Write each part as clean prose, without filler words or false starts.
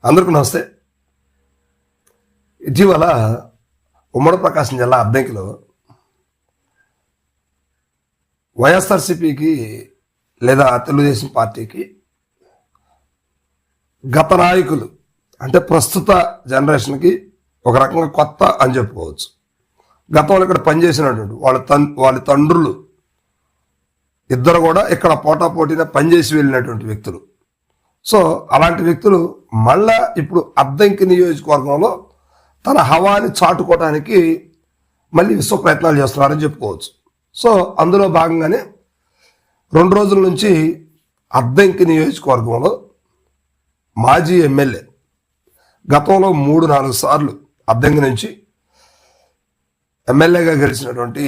అందరికీ నమస్తే. ఇటీవల ఉమ్మడి ప్రకాశం జిల్లా అద్దంకిలో వైఎస్ఆర్సీపీకి లేదా తెలుగుదేశం పార్టీకి గత నాయకులు అంటే ప్రస్తుత జనరేషన్కి ఒక రకంగా కొత్త అని చెప్పుకోవచ్చు. గతంలో ఇక్కడ పనిచేసినటువంటి వాళ్ళ తండ్రులు ఇద్దరు కూడా ఇక్కడ పోటాపోటీగా పనిచేసి వెళ్ళినటువంటి వ్యక్తులు. సో అలాంటి వ్యక్తులు మళ్ళా ఇప్పుడు అద్దంకి నియోజకవర్గంలో తన హవాని చాటుకోవడానికి మళ్ళీ విశ్వ ప్రయత్నాలు చేస్తున్నారని చెప్పుకోవచ్చు. సో అందులో భాగంగానే 2 రోజుల నుంచి అద్దంకి నియోజకవర్గంలో మాజీ ఎమ్మెల్యే గతంలో 3-4 సార్లు అద్దంకి నుంచి ఎమ్మెల్యేగా గెలిచినటువంటి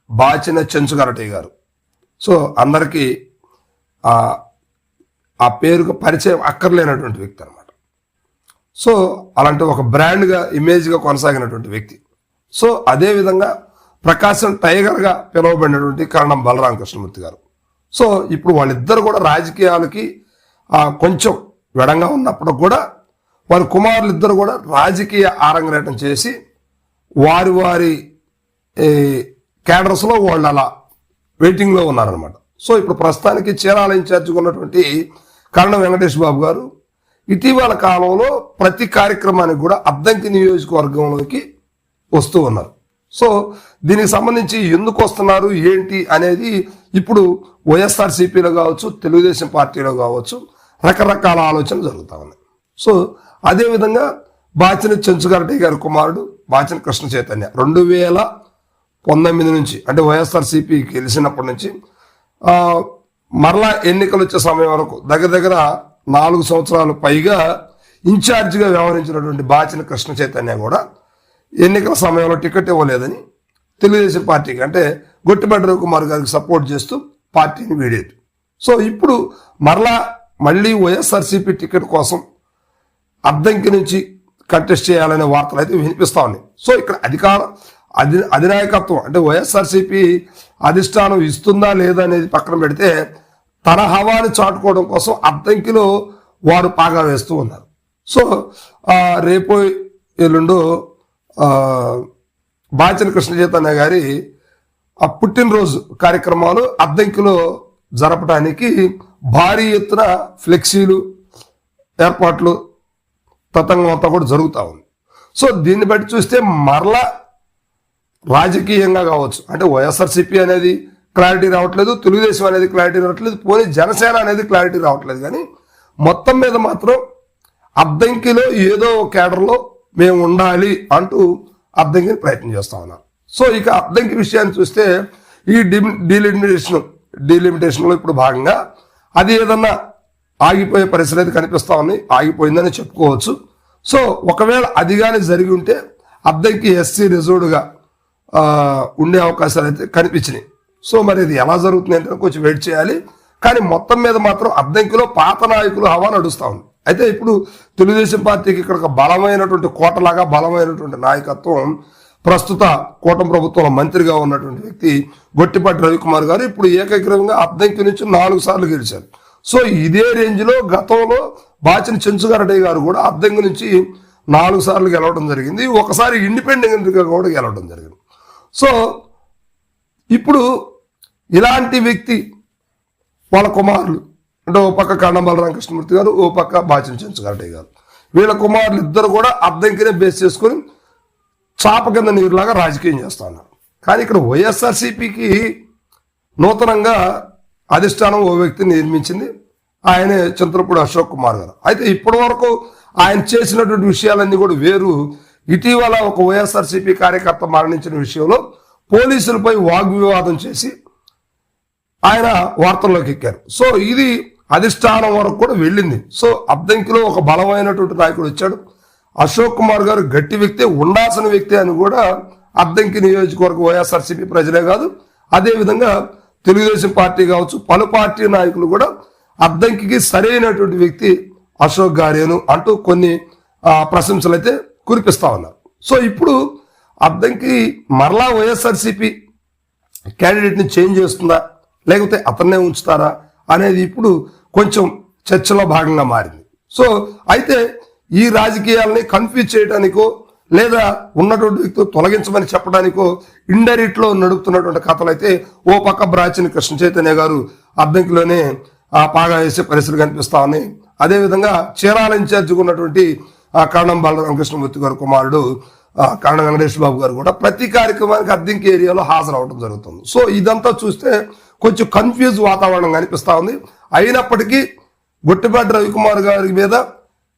బాచిన చెంచుగరటి గారు. సో అందరికీ ఆ పేరుకు పరిచయం అక్కర్లేనటువంటి వ్యక్తి అనమాట. సో అలాంటి ఒక బ్రాండ్గా ఇమేజ్గా కొనసాగినటువంటి వ్యక్తి. సో అదేవిధంగా ప్రకాశం టైగర్గా పిలువబడినటువంటి కరణం బలరామకృష్ణమూర్తి గారు. సో ఇప్పుడు వాళ్ళిద్దరు కూడా రాజకీయాలకి కొంచెం విడంగా ఉన్నప్పుడు కూడా వారి కుమారులు ఇద్దరు కూడా రాజకీయ ఆరంగరేటం చేసి వారి క్యాడర్స్లో వాళ్ళు అలా వెయిటింగ్లో ఉన్నారనమాట. సో ఇప్పుడు ప్రస్తుతానికి చీరాల ఇన్ఛార్జిగా ఉన్నటువంటి కరణం వెంకటేష్ బాబు గారు ఇటీవల కాలంలో ప్రతి కార్యక్రమానికి కూడా అద్దంకి నియోజకవర్గంలోకి వస్తూ ఉన్నారు. సో దీనికి సంబంధించి ఎందుకు వస్తున్నారు ఏంటి అనేది ఇప్పుడు వైఎస్ఆర్సీపీలో కావచ్చు, తెలుగుదేశం పార్టీలో కావచ్చు రకరకాల ఆలోచనలు జరుగుతూ ఉన్నాయి. సో అదేవిధంగా బాచిన చెంచుగరటి గారి కుమారుడు బాచిన కృష్ణ చైతన్య 2019 నుంచి అంటే వైఎస్ఆర్సీపీ గెలిచినప్పటి నుంచి మరలా ఎన్నికలు వచ్చే సమయం వరకు దగ్గర 4 సంవత్సరాలు పైగా ఇన్ఛార్జిగా వ్యవహరించినటువంటి బాచిన కృష్ణ చైతన్య కూడా ఎన్నికల సమయంలో టికెట్ ఇవ్వలేదని తెలుగుదేశం పార్టీకి అంటే గొట్టిపాటి రవికుమార్ గారికి సపోర్ట్ చేస్తూ పార్టీని వీడేది. సో ఇప్పుడు మళ్ళీ వైఎస్ఆర్సీపీ టికెట్ కోసం అద్దంకి నుంచి కంటెస్ట్ చేయాలనే వార్తలు అయితే వినిపిస్తా ఉన్నాయి. సో ఇక్కడ అధినాయకత్వం అంటే వైఎస్ఆర్సీపీ అధిష్టానం ఇస్తుందా లేదా అనేది పక్కన పెడితే తన హవాని చాటుకోవడం కోసం అద్దంకిలో వారు పాగా వేస్తూ ఉన్నారు. సో రేపు ఎల్లుండు బాచిన కృష్ణ చైతన్య గారి పుట్టినరోజు కార్యక్రమాలు అద్దంకిలో జరపడానికి భారీ ఎత్తున ఫ్లెక్సీలు ఏర్పాట్లు తతంగం అంతా కూడా జరుగుతూ ఉంది. సో దీన్ని బట్టి చూస్తే మరలా రాజకీయంగా కావచ్చు అంటే వైఎస్ఆర్సీపీ అనేది క్లారిటీ రావట్లేదు, తెలుగుదేశం అనేది క్లారిటీ రావట్లేదు, పోనీ జనసేన అనేది క్లారిటీ రావట్లేదు. కానీ మొత్తం మీద మాత్రం అద్దంకిలో ఏదో కేడర్లో మేము ఉండాలి అంటూ అద్దంకిని ప్రయత్నం చేస్తా ఉన్నారు. సో ఇక అద్దంకి విషయాన్ని చూస్తే ఈ డీలిమిటేషన్లో ఇప్పుడు భాగంగా అది ఏదన్నా ఆగిపోయే పరిస్థితి అయితే కనిపిస్తా ఉంది, ఆగిపోయిందని చెప్పుకోవచ్చు. సో ఒకవేళ అది కానీ జరిగి ఉంటే అద్దంకి ఎస్సీ రిజర్వ్డ్గా ఉండే అవకాశాలు అయితే కనిపించినాయి. సో మరి ఇది ఎలా జరుగుతుంది అంటే కొంచెం వెయిట్ చేయాలి. కానీ మొత్తం మీద మాత్రం అద్దంకిలో పాత నాయకులు హవా నడుస్తూ ఉంది. అయితే ఇప్పుడు తెలుగుదేశం పార్టీకి ఇక్కడ ఒక బలమైనటువంటి కోటలాగా బలమైనటువంటి నాయకత్వం ప్రస్తుత కూటమి ప్రభుత్వంలో మంత్రిగా ఉన్నటువంటి వ్యక్తి గొట్టిపాటి రవికుమార్ గారు ఇప్పుడు ఏకగ్రీవంగా అద్దంకి నుంచి 4 సార్లు గెలిచారు. సో ఇదే రేంజ్లో గతంలో బాచిన చెంచుగరటి గారు కూడా అద్దంకి నుంచి 4 సార్లు గెలవడం జరిగింది, ఒకసారి ఇండిపెండెంట్గా కూడా గెలవడం జరిగింది. సో ఇప్పుడు ఇలాంటి వ్యక్తి వాళ్ళ కుమారులు అంటే ఓ పక్క కరణం బలరామకృష్ణమూర్తి గారు, ఓ పక్క బాచిన చెంచుగరటి గారు, వీళ్ళ కుమారులు ఇద్దరు కూడా అద్దంకినే బేస్ చేసుకొని చాప కింద నీరులాగా రాజకీయం చేస్తా ఉన్నారు. కానీ ఇక్కడ వైఎస్ఆర్సీపీకి నూతనంగా అధిష్టానం ఓ వ్యక్తిని నిర్మించింది, ఆయనే చింతలపూడి అశోక్ కుమార్ గారు. అయితే ఇప్పటి వరకు ఆయన చేసినటువంటి విషయాలన్నీ కూడా వేరు. ఇటీవల ఒక వైఎస్ఆర్సీపీ కార్యకర్త మరణించిన విషయంలో పోలీసులపై వాగ్వివాదం చేసి ఆయన వార్తల్లోకి ఎక్కారు. సో ఇది అధిష్టానం వరకు కూడా వెళ్ళింది. సో అద్దంకిలో ఒక బలమైనటువంటి నాయకుడు వచ్చాడు, అశోక్ కుమార్ గారు గట్టి వ్యక్తి, ఉండాల్సిన వ్యక్తి అని కూడా అద్దంకి నియోజకవర్గ వైఎస్ఆర్సీపీ ప్రజలే కాదు అదేవిధంగా తెలుగుదేశం పార్టీ కావచ్చు పలు పార్టీ నాయకులు కూడా అద్దంకి సరైనటువంటి వ్యక్తి అశోక్ గారేను అంటూ కొన్ని ప్రశంసలు అయితే కురిపిస్తా ఉన్నారు. సో ఇప్పుడు అద్దంకి మరలా వైఎస్ఆర్సీపీ క్యాండిడేట్ని చేంజ్ చేస్తుందా లేకపోతే అతన్నే ఉంచుతారా అనేది ఇప్పుడు కొంచెం చర్చలో భాగంగా మారింది. సో అయితే ఈ రాజకీయాలని కన్ఫ్యూజ్ చేయడానికో లేదా ఉన్నటువంటి వ్యక్తులు తొలగించమని చెప్పడానికో ఇండైరెక్ట్ లో నడుపుతున్నటువంటి కథలు అయితే ఓ పక్క బ్రాచిన కృష్ణ చైతన్య గారు అద్దంకిలోనే పాగా వేసే పరిస్థితులు కనిపిస్తా ఉన్నాయి. అదేవిధంగా చీరాల ఇన్ఛార్జిగా ఉన్నటువంటి కరణం బాలరామకృష్ణమూర్తి గారు కుమారుడు కరణ వెంకటేష్ బాబు గారు కూడా ప్రతి కార్యక్రమానికి అద్దంకి ఏరియాలో హాజరవడం జరుగుతుంది. సో ఇదంతా చూస్తే కొంచెం కన్ఫ్యూజ్ వాతావరణం కనిపిస్తా ఉంది. అయినప్పటికీ గొట్టిపాటి రవికుమార్ గారి మీద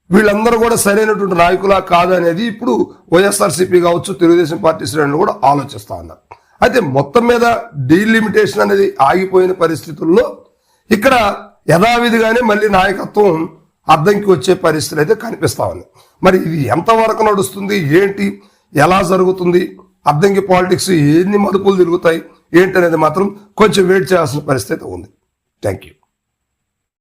వీళ్ళందరూ కూడా సరైనటువంటి నాయకులా కాదనేది ఇప్పుడు వైఎస్ఆర్సీపీ కావచ్చు, తెలుగుదేశం పార్టీ శ్రేణులు కూడా ఆలోచిస్తా ఉన్నారు. అయితే మొత్తం మీద డీలిమిటేషన్ అనేది ఆగిపోయిన పరిస్థితుల్లో ఇక్కడ యథావిధిగానే మళ్ళీ నాయకత్వం అద్దంకి వచ్చే పరిస్థితులు అయితే కనిపిస్తా ఉంది. మరి ఇది ఎంతవరకు నడుస్తుంది, ఏంటి, ఎలా జరుగుతుంది, అద్దంకి పాలిటిక్స్ ఎన్ని మదుపులు తిరుగుతాయి ఏంటి అనేది మాత్రం కొంచెం వెయిట్ చేయాల్సిన పరిస్థితి ఉంది. Thank you.